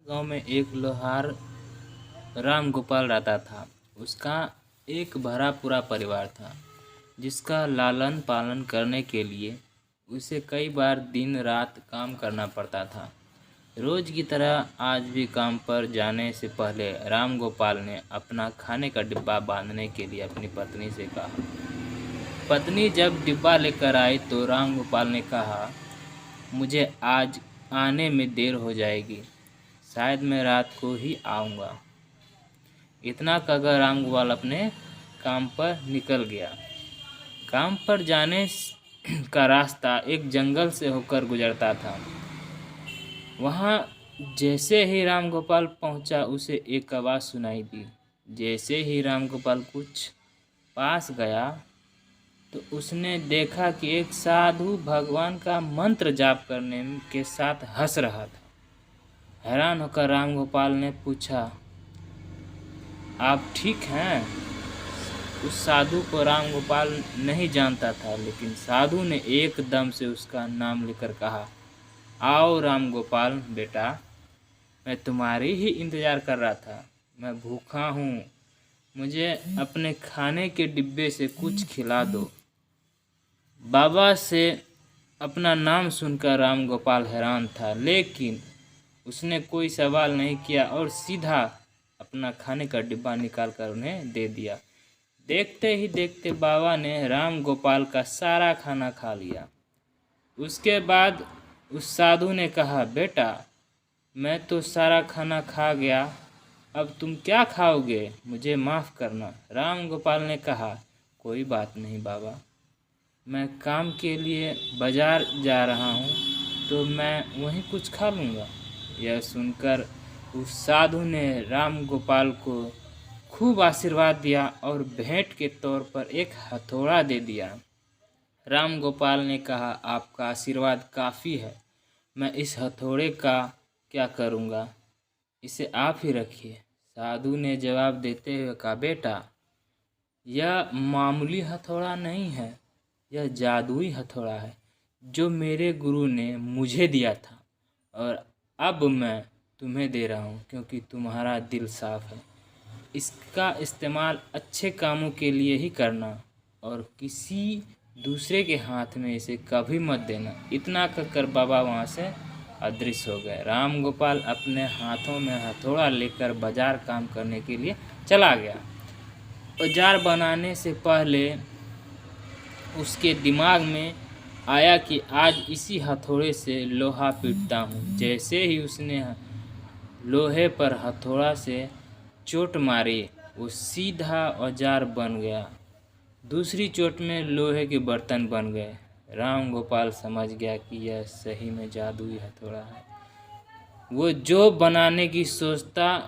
गांव में एक लोहार राम गोपाल रहता था। उसका एक भरा पूरा परिवार था, जिसका लालन पालन करने के लिए उसे कई बार दिन रात काम करना पड़ता था। रोज की तरह आज भी काम पर जाने से पहले राम गोपाल ने अपना खाने का डिब्बा बांधने के लिए अपनी पत्नी से कहा। पत्नी जब डिब्बा लेकर आई तो राम गोपाल ने कहा, मुझे आज आने में देर हो जाएगी, शायद मैं रात को ही आऊँगा। इतना कहकर राम गोपाल अपने काम पर निकल गया। काम पर जाने का रास्ता एक जंगल से होकर गुजरता था। वहाँ जैसे ही राम गोपाल पहुँचा, उसे एक आवाज़ सुनाई दी। जैसे ही राम गोपाल कुछ पास गया तो उसने देखा कि एक साधु भगवान का मंत्र जाप करने के साथ हंस रहा था। हैरान होकर राम गोपाल ने पूछा, आप ठीक हैं? उस साधु को राम गोपाल नहीं जानता था, लेकिन साधु ने एकदम से उसका नाम लेकर कहा, आओ राम गोपाल बेटा, मैं तुम्हारी ही इंतज़ार कर रहा था। मैं भूखा हूँ, मुझे अपने खाने के डिब्बे से कुछ खिला दो। बाबा से अपना नाम सुनकर राम गोपाल हैरान था, लेकिन उसने कोई सवाल नहीं किया और सीधा अपना खाने का डिब्बा निकालकर उन्हें दे दिया। देखते ही देखते बाबा ने राम गोपाल का सारा खाना खा लिया। उसके बाद उस साधु ने कहा, बेटा, मैं तो सारा खाना खा गया, अब तुम क्या खाओगे? मुझे माफ़ करना। राम गोपाल ने कहा, कोई बात नहीं बाबा, मैं काम के लिए बाजार जा रहा हूँ, तो मैं वहीं कुछ खा लूँगा। यह सुनकर उस साधु ने राम गोपाल को खूब आशीर्वाद दिया और भेंट के तौर पर एक हथौड़ा दे दिया। राम गोपाल ने कहा, आपका आशीर्वाद काफ़ी है, मैं इस हथौड़े का क्या करूँगा, इसे आप ही रखिए। साधु ने जवाब देते हुए कहा, बेटा, यह मामूली हथौड़ा नहीं है, यह जादुई हथौड़ा है जो मेरे गुरु ने मुझे दिया था, और अब मैं तुम्हें दे रहा हूँ क्योंकि तुम्हारा दिल साफ है। इसका इस्तेमाल अच्छे कामों के लिए ही करना और किसी दूसरे के हाथ में इसे कभी मत देना। इतना कहकर बाबा वहाँ से अदृश्य हो गए। राम गोपाल अपने हाथों में हथौड़ा लेकर बाजार काम करने के लिए चला गया। औजार बनाने से पहले उसके दिमाग में आया कि आज इसी हथौड़े से लोहा पीटता हूँ। जैसे ही उसने लोहे पर हथौड़ा से चोट मारी, वो सीधा औजार बन गया। दूसरी चोट में लोहे के बर्तन बन गए। राम गोपाल समझ गया कि यह सही में जादुई हथौड़ा है। वो जो बनाने की सोचता,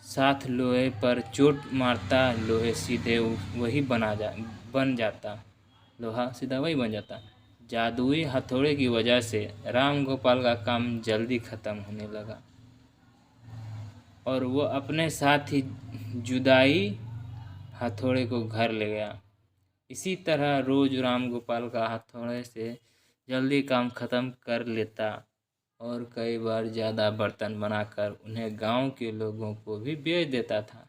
साथ लोहे पर चोट मारता, लोहे सीधे वही बन जाता। लोहा सीधा वही बन जाता। जादुई हथौड़े की वजह से राम गोपाल का काम जल्दी ख़त्म होने लगा और वो अपने साथ ही जुदाई हथौड़े को घर ले गया। इसी तरह रोज़ राम गोपाल का हथौड़े से जल्दी काम ख़त्म कर लेता और कई बार ज़्यादा बर्तन बनाकर उन्हें गांव के लोगों को भी बेच देता था।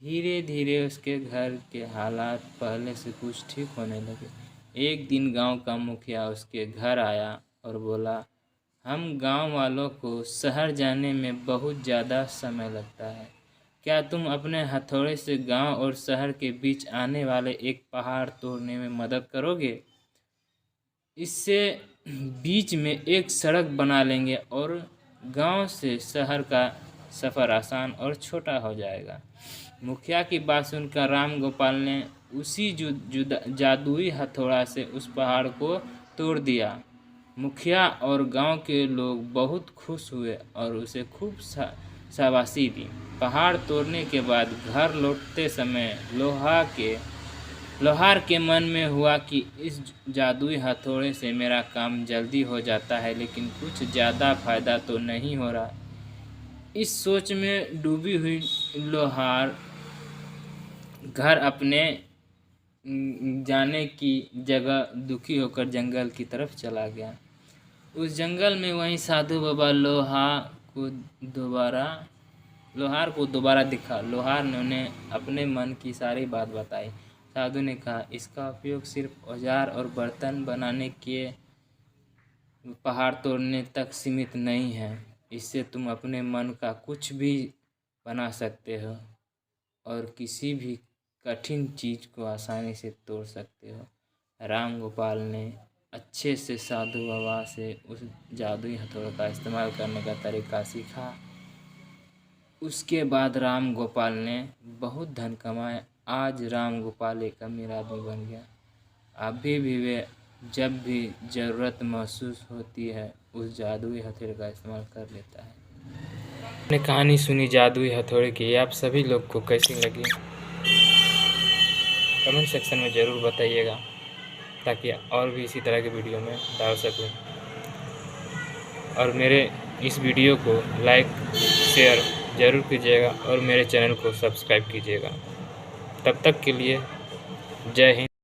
धीरे धीरे उसके घर के हालात पहले से कुछ ठीक होने लगे। एक दिन गांव का मुखिया उसके घर आया और बोला, हम गांव वालों को शहर जाने में बहुत ज़्यादा समय लगता है, क्या तुम अपने हथौड़े से गांव और शहर के बीच आने वाले एक पहाड़ तोड़ने में मदद करोगे? इससे बीच में एक सड़क बना लेंगे और गांव से शहर का सफ़र आसान और छोटा हो जाएगा। मुखिया की बात सुनकर राम गोपाल ने उसी जादुई हथौड़ा से उस पहाड़ को तोड़ दिया। मुखिया और गांव के लोग बहुत खुश हुए और उसे खूब शाबाशी दी। पहाड़ तोड़ने के बाद घर लौटते समय लोहार के मन में हुआ कि इस जादुई हथौड़े से मेरा काम जल्दी हो जाता है, लेकिन कुछ ज़्यादा फ़ायदा तो नहीं हो रहा। इस सोच में डूबी हुई लोहार घर अपने जाने की जगह दुखी होकर जंगल की तरफ चला गया। उस जंगल में वहीं साधु बाबा लोहा को दोबारा दिखा। लोहार ने उन्हें अपने मन की सारी बात बताई। साधु ने कहा, इसका उपयोग सिर्फ औजार और बर्तन बनाने के पहाड़ तोड़ने तक सीमित नहीं है। इससे तुम अपने मन का कुछ भी बना सकते हो और किसी भी कठिन चीज़ को आसानी से तोड़ सकते हो। राम गोपाल ने अच्छे से साधु बाबा से उस जादुई हथौड़े का इस्तेमाल करने का तरीका सीखा। उसके बाद राम गोपाल ने बहुत धन कमाया। आज राम गोपाल एक अमीर आदमी बन गया। अभी भी वे जब भी ज़रूरत महसूस होती है उस जादुई हथौड़े का इस्तेमाल कर लेता है। आपने कहानी सुनी जादुई हथौड़े की, आप सभी लोग को कैसी लगी कमेंट सेक्शन में ज़रूर बताइएगा, ताकि और भी इसी तरह के वीडियो में डाल सकूं। और मेरे इस वीडियो को लाइक शेयर ज़रूर कीजिएगा और मेरे चैनल को सब्सक्राइब कीजिएगा। तब तक के लिए जय हिंद।